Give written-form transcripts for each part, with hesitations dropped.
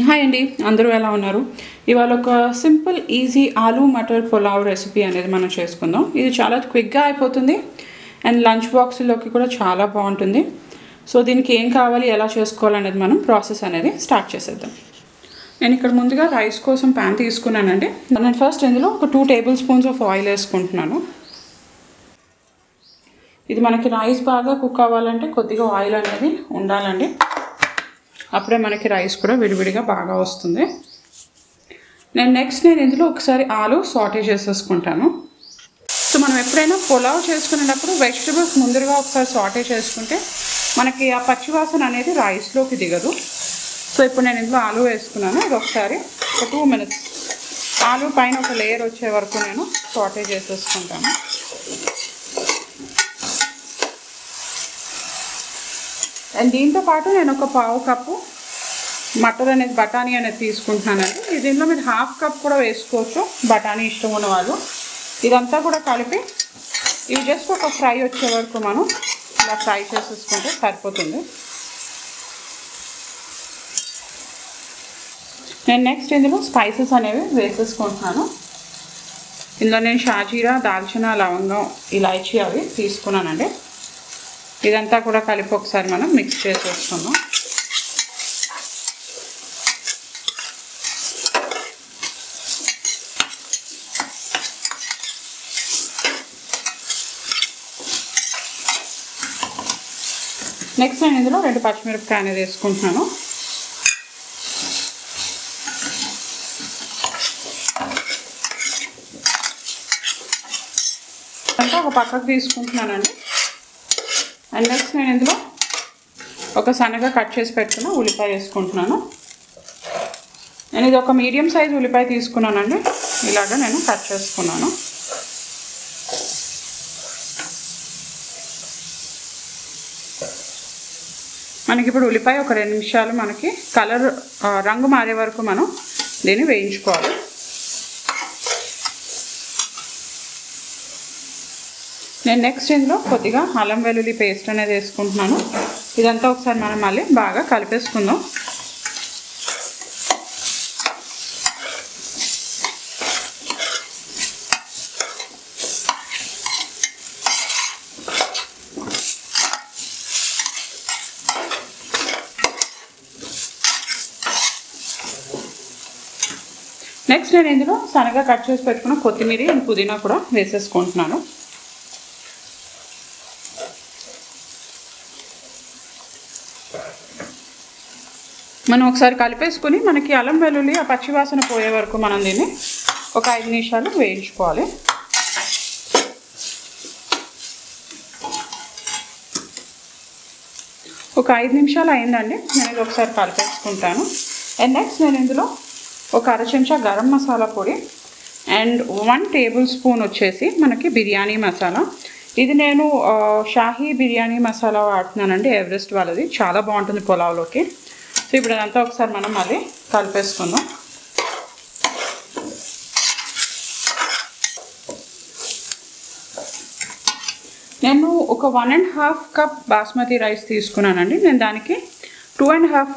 Hi అండి, అందరూ ఎలా ఉన్నారు? ఇవాళ ఒక simple easy aloo matar pulao recipe అనేది మనం చేసుకుందాం. ఇది చాలా క్విక్గా అయిపోతుంది అండ్ లంచ్ బాక్స్లోకి కూడా చాలా బాగుంటుంది. సో దీనికి ఏం కావాలి, ఎలా చేసుకోవాలనేది మనం ప్రాసెస్ అనేది స్టార్ట్ చేసేద్దాం. నేను ఇక్కడ ముందుగా రైస్ కోసం ప్యాన్ తీసుకున్నానండి. నేను ఫస్ట్ ఇందులో ఒక 2 టేబుల్ స్పూన్స్ ఆఫ్ ఆయిల్ వేసుకుంటున్నాను. ఇది మనకి రైస్ బాగా కుక్ అవ్వాలంటే కొద్దిగా ఆయిల్ అనేది ఉండాలండి. అప్పుడే మనకి రైస్ కూడా విడివిడిగా బాగా వస్తుంది. నేను ఇందులో ఒకసారి ఆలు సాటే చేసేసుకుంటాను. సో మనం ఎప్పుడైనా పులావ్ చేసుకునేటప్పుడు వెజిటబుల్స్ ముందుగా ఒకసారి సాటే చేసుకుంటే మనకి ఆ పచ్చివాసన అనేది రైస్లోకి దిగదు. సో ఇప్పుడు నేను ఇందులో ఆలు వేసుకున్నాను. ఇది ఒకసారి ఒక 2 minutes ఆలు పైన ఒక లేయర్ వచ్చే వరకు నేను సాటే చేసేసుకుంటాను. అండ్ దీంతో పాటు నేను ఒక 1/2 కప్పు మటర్ అనేది బఠానీ అనేది తీసుకుంటున్నానండి. దీనిలో మీరు 1/2 కప్ కూడా వేసుకోవచ్చు, బఠానీ ఇష్టం ఉన్న వాళ్ళు. ఇదంతా కూడా కలిపి ఇవి జస్ట్ ఒక ఫ్రై వచ్చే వరకు మనం ఇలా ఫ్రై చేసేసుకుంటే సరిపోతుంది. నేను నెక్స్ట్ ఇందులో స్పైసెస్ అనేవి వేసేసుకుంటున్నాను. ఇందులో నేను షాజీరా, దాల్చిన, లవంగం, ఇలాచీ అవి తీసుకున్నానండి. ఇదంతా కూడా కలిపి ఒకసారి మనం మిక్స్ చేసేసుకుందాం. నెక్స్ట్ నేను ఇందులో 2 పచ్చిమిరపకాయ అనేది వేసుకుంటున్నాను. అంతా ఒక పక్కకు తీసుకుంటున్నానండి. అండ్ నెక్స్ట్ నేను ఇందులో ఒక సన్నగా కట్ చేసి పెట్టుకున్న ఉల్లిపాయ వేసుకుంటున్నాను. నేను ఇది ఒక మీడియం సైజ్ ఉల్లిపాయ తీసుకున్నానండి. ఇలాగా నేను కట్ చేసుకున్నాను. మనకి ఇప్పుడు ఉల్లిపాయ ఒక 2 నిమిషాలు మనకి కలర్ రంగు మారే వరకు మనం దీన్ని వేయించుకోవాలి. నేను నెక్స్ట్ ఇందులో కొద్దిగా అల్లం వెల్లుల్లి పేస్ట్ అనేది వేసుకుంటున్నాను. ఇదంతా ఒకసారి మనం మళ్ళీ బాగా కలిపేసుకుందాం. నెక్స్ట్ నేను ఇందులో సన్నగా కట్ చేసి పెట్టుకున్న కొత్తిమీర అండ్ పుదీనా కూడా వేసేసుకుంటున్నాను. మనం ఒకసారి కలిపేసుకుని మనకి అల్లం వెల్లుల్లి ఆ పచ్చివాసన పోయే వరకు మనం దీన్ని ఒక 5 నిమిషాలు వేయించుకోవాలి. ఒక 5 నిమిషాలు అయిందండి. నేను ఇది ఒకసారి కలిపేసుకుంటాను. అండ్ నెక్స్ట్ నేను ఇందులో ఒక 1/2 చెంచా గరం మసాలా పొడి అండ్ 1 టేబుల్ స్పూన్ వచ్చేసి మనకి బిర్యానీ మసాలా. ఇది నేను షాహీ బిర్యానీ మసాలా వాడుతున్నానండి, ఎవరెస్ట్ వాళ్ళది. చాలా బాగుంటుంది పులావ్లోకి. సో ఇప్పుడు అదంతా ఒకసారి మనం మళ్ళీ కలిపేసుకుందాం. నేను ఒక 1.5 కప్ బాస్మతి రైస్ తీసుకున్నానండి. నేను దానికి 2.5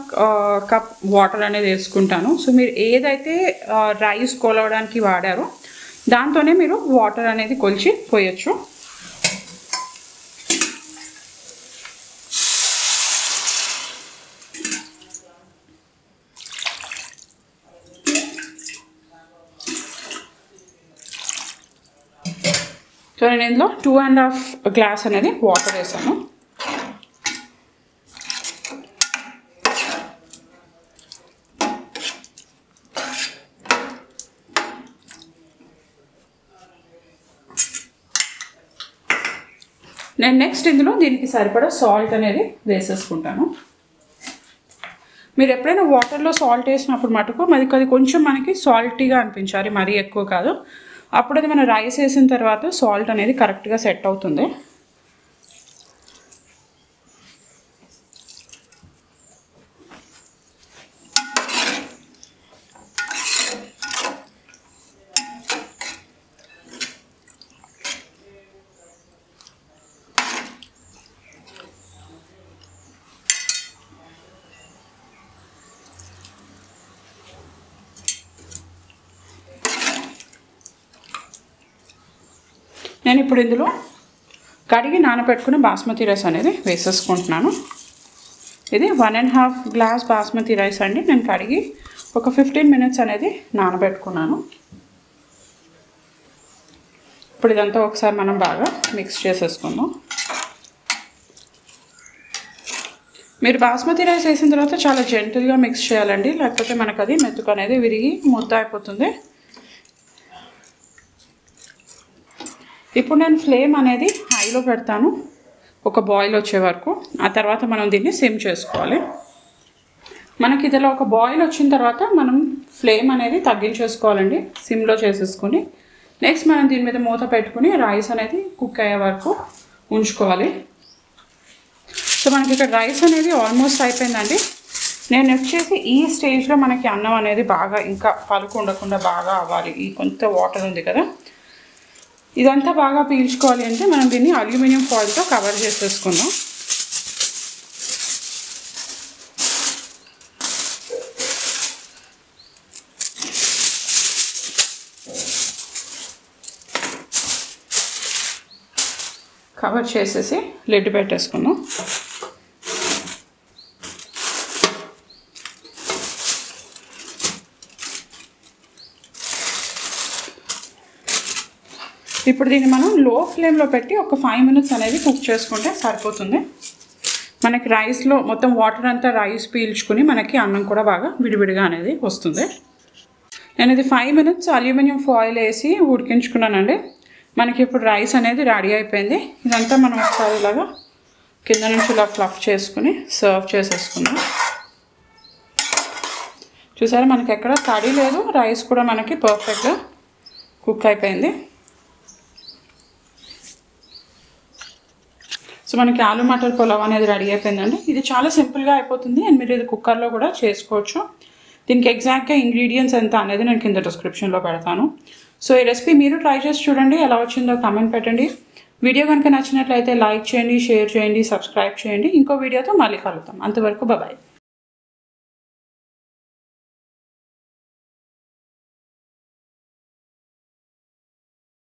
కప్ వాటర్ అనేది వేసుకుంటాను. సో మీరు ఏదైతే రైస్ కొలవడానికి వాడారో దాంతోనే మీరు వాటర్ అనేది కొలిచి పోయచ్చు. సో నేను ఇందులో 2.5 గ్లాస్ అనేది వాటర్ వేసాను. నేను నెక్స్ట్ ఇందులో దీనికి సరిపడా సాల్ట్ అనేది వేసేసుకుంటాను. మీరు ఎప్పుడైనా వాటర్లో సాల్ట్ వేసినప్పుడు మటుకు అది కొంచెం మనకి సాల్టీగా అనిపించాలి, మరీ ఎక్కువ కాదు. అప్పుడు అది మనం రైస్ వేసిన తర్వాత సాల్ట్ అనేది కరెక్ట్గా సెట్ అవుతుంది. నేను ఇప్పుడు ఇందులో కడిగి నానబెట్టుకున్న బాస్మతి రైస్ అనేది వేసేసుకుంటున్నాను. ఇది 1.5 గ్లాస్ బాస్మతి రైస్ అండి. నేను కడిగి ఒక 15 మినిట్స్ అనేది నానబెట్టుకున్నాను. ఇప్పుడు ఇదంతా ఒకసారి మనం బాగా మిక్స్ చేసేసుకుందాం. మీరు బాస్మతి రైస్ వేసిన తర్వాత చాలా జెంటిల్గా మిక్స్ చేయాలండి, లేకపోతే మనకు అది మెతుకు అనేది విరిగి ముద్ద అయిపోతుంది. ఇప్పుడు నేను ఫ్లేమ్ అనేది హైలో పెడతాను ఒక బాయిల్ వచ్చే వరకు. ఆ తర్వాత మనం దీన్ని సిమ్ చేసుకోవాలి. మనకి ఇదిలో ఒక బాయిల్ వచ్చిన తర్వాత మనం ఫ్లేమ్ అనేది తగ్గించేసుకోవాలండి, సిమ్లో చేసేసుకొని. నెక్స్ట్ మనం దీని మీద మూత పెట్టుకుని రైస్ అనేది కుక్ అయ్యే వరకు ఉంచుకోవాలి. సో మనకి ఇక్కడ రైస్ అనేది ఆల్మోస్ట్ అయిపోయిందండి. నేను వచ్చేసి ఈ స్టేజ్లో మనకి అన్నం అనేది బాగా ఇంకా పలుకు ఉండకుండా బాగా అవ్వాలి. ఈ కొంత వాటర్ ఉంది కదా, ఇదంతా బాగా పీల్చుకోవాలి అంటే మనం దీన్ని అల్యూమినియం ఫాయిల్తో కవర్ చేసేసుకుందాం. కవర్ చేసేసి లిడ్ పెట్టేసుకుందాం. ఇప్పుడు దీన్ని మనం లో ఫ్లేమ్లో పెట్టి ఒక 5 మినిట్స్ అనేది కుక్ చేసుకుంటే సరిపోతుంది. మనకి రైస్లో మొత్తం వాటర్ అంతా రైస్ పీల్చుకుని మనకి అన్నం కూడా బాగా విడివిడిగా అనేది వస్తుంది. నేను ఇది 5 మినిట్స్ అల్యూమినియం ఫాయిల్ వేసి ఉడికించుకున్నానండి. మనకి ఇప్పుడు రైస్ అనేది రెడీ అయిపోయింది. ఇదంతా మనం ఒకసారి ఇలాగా కింద నుంచి ఇలా ఫ్లఫ్ చేసుకుని సర్వ్ చేసేసుకుందాం. చూసారా, మనకి ఎక్కడ తడి లేదు, రైస్ కూడా మనకి పర్ఫెక్ట్గా కుక్ అయిపోయింది. సో మనకి ఆలు మటర్ పులావ్ అనేది రెడీ అయిపోయిందండి. ఇది చాలా సింపుల్గా అయిపోతుంది అండ్ మీరు ఇది కుక్కర్లో కూడా చేసుకోవచ్చు. దీనికి ఎగ్జాక్ట్గా ఇంగ్రీడియంట్స్ ఎంత అనేది నేను కింద డిస్క్రిప్షన్లో పెడతాను. సో ఈ రెసిపీ మీరు ట్రై చేసి చూడండి, ఎలా వచ్చిందో కామెంట్ పెట్టండి. వీడియో కనుక నచ్చినట్లయితే లైక్ చేయండి, షేర్ చేయండి, సబ్స్క్రైబ్ చేయండి. ఇంకో వీడియోతో మళ్ళీ కలుద్దాం. అంతవరకు బాయ్.